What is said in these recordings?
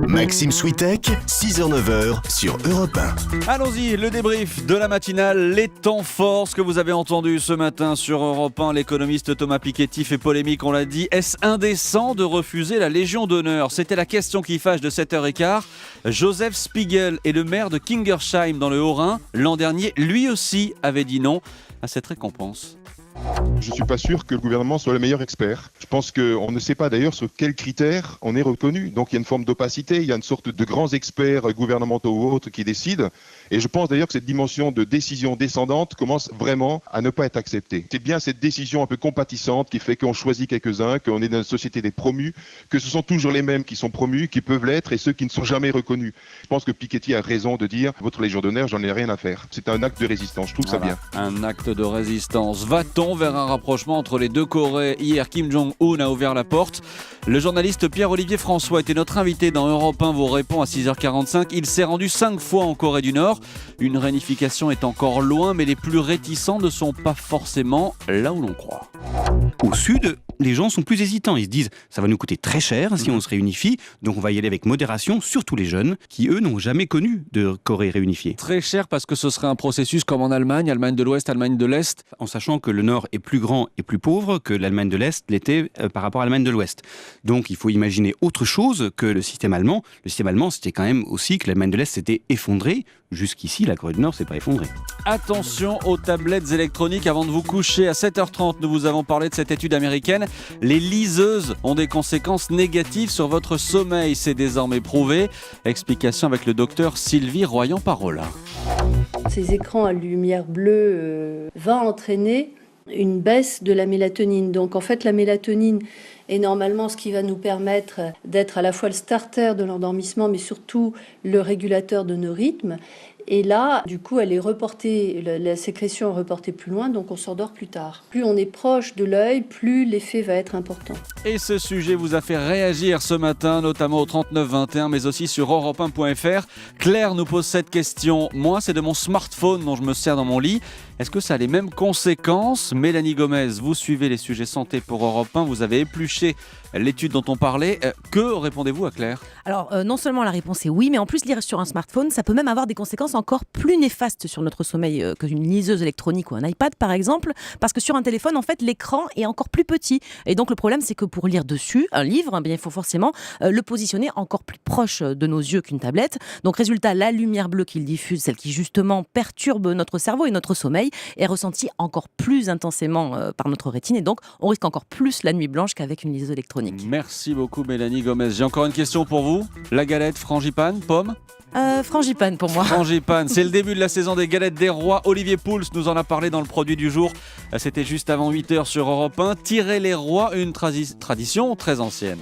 Maxime Switek, 6h-9h sur Europe 1. Allons-y, le débrief de la matinale, les temps forts, ce que vous avez entendu ce matin sur Europe 1. L'économiste Thomas Piketty fait polémique, on l'a dit. Est-ce indécent de refuser la Légion d'honneur ? C'était la question qui fâche de 7h15. Joseph Spiegel est le maire de Kingersheim dans le Haut-Rhin. L'an dernier, lui aussi avait dit non à cette récompense. Je ne suis pas sûr que le gouvernement soit le meilleur expert. Je pense qu'on ne sait pas d'ailleurs sur quels critères on est reconnu. Donc il y a une forme d'opacité, il y a une sorte de grands experts gouvernementaux ou autres qui décident. Et je pense d'ailleurs que cette dimension de décision descendante commence vraiment à ne pas être acceptée. C'est bien cette décision un peu compatissante qui fait qu'on choisit quelques-uns, qu'on est dans une société des promus, que ce sont toujours les mêmes qui sont promus, qui peuvent l'être, et ceux qui ne sont jamais reconnus. Je pense que Piketty a raison de dire « Votre Légion d'honneur, j'en ai rien à faire ». C'est un acte de résistance, je trouve ça bien. Un acte de résistance. Va-t-on vers un rapprochement entre les deux Corées ? Hier, Kim Jong-un a ouvert la porte. Le journaliste Pierre-Olivier François était notre invité dans Europe 1, vous répond à 6h45. Il s'est rendu 5 fois en Corée du Nord. Une réunification est encore loin, mais les plus réticents ne sont pas forcément là où l'on croit. Au sud, les gens sont plus hésitants. Ils se disent ça va nous coûter très cher si on se réunifie, donc on va y aller avec modération, surtout les jeunes qui eux n'ont jamais connu de Corée réunifiée. Très cher parce que ce serait un processus comme en Allemagne, Allemagne de l'Ouest, Allemagne de l'Est. En sachant que le Nord est plus grand et plus pauvre que l'Allemagne de l'Est l'était par rapport à l'Allemagne de l'Ouest. Donc il faut imaginer autre chose que le système allemand. Le système allemand, c'était quand même aussi que l'Allemagne de l'Est s'était effondrée. Jusqu'ici, la Corée du Nord s'est pas effondrée. Attention aux tablettes électroniques avant de vous coucher. À 7h30, nous vous avons parlé de cette étude américaine. Les liseuses ont des conséquences négatives sur votre sommeil. C'est désormais prouvé. Explication avec le docteur Sylvie Royan-Parola. Ces écrans à lumière bleue vont entraîner une baisse de la mélatonine. Donc en fait, la mélatonine est normalement ce qui va nous permettre d'être à la fois le starter de l'endormissement, mais surtout le régulateur de nos rythmes. Et là, du coup, elle est reportée, la sécrétion est reportée plus loin, donc on s'endort plus tard. Plus on est proche de l'œil, plus l'effet va être important. Et ce sujet vous a fait réagir ce matin, notamment au 3921, mais aussi sur europe1.fr. Claire nous pose cette question. Moi, c'est de mon smartphone dont je me sers dans mon lit. Est-ce que ça a les mêmes conséquences ? Mélanie Gomez, vous suivez les sujets santé pour Europe 1. Vous avez épluché l'étude dont on parlait. Que répondez-vous à Claire ? Alors, non seulement la réponse est oui, mais en plus, lire sur un smartphone, ça peut même avoir des conséquences encore plus néfastes sur notre sommeil qu'une liseuse électronique ou un iPad, par exemple, parce que sur un téléphone, en fait, l'écran est encore plus petit. Et donc, le problème, c'est que pour lire dessus un livre, il faut forcément le positionner encore plus proche de nos yeux qu'une tablette. Donc, résultat, la lumière bleue qu'il diffuse, celle qui, justement, perturbe notre cerveau et notre sommeil, est ressentie encore plus intensément par notre rétine. Et donc, on risque encore plus la nuit blanche qu'avec une liseuse électronique. Merci beaucoup, Mélanie Gomez. J'ai encore une question pour vous. La galette, frangipane, pomme ? Frangipane pour moi. Frangipane, c'est le début de la saison des galettes des rois. Olivier Pouls nous en a parlé dans le produit du jour. C'était juste avant 8h sur Europe 1. Tirer les rois, une tradition très ancienne.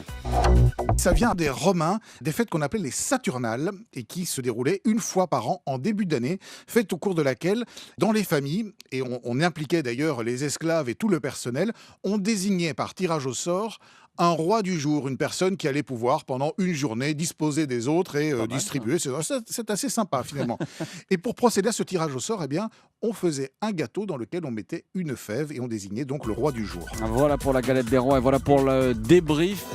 Ça vient des Romains, des fêtes qu'on appelait les Saturnales et qui se déroulaient une fois par an en début d'année, fête au cours de laquelle, dans les familles, et on impliquait d'ailleurs les esclaves et tout le personnel, on désignait par tirage au sort un roi du jour, une personne qui allait pouvoir pendant une journée disposer des autres et distribuer. C'est assez sympa finalement. Et pour procéder à ce tirage au sort, eh bien, on faisait un gâteau dans lequel on mettait une fève et on désignait donc le roi du jour. Voilà pour la galette des rois et voilà pour le débrief.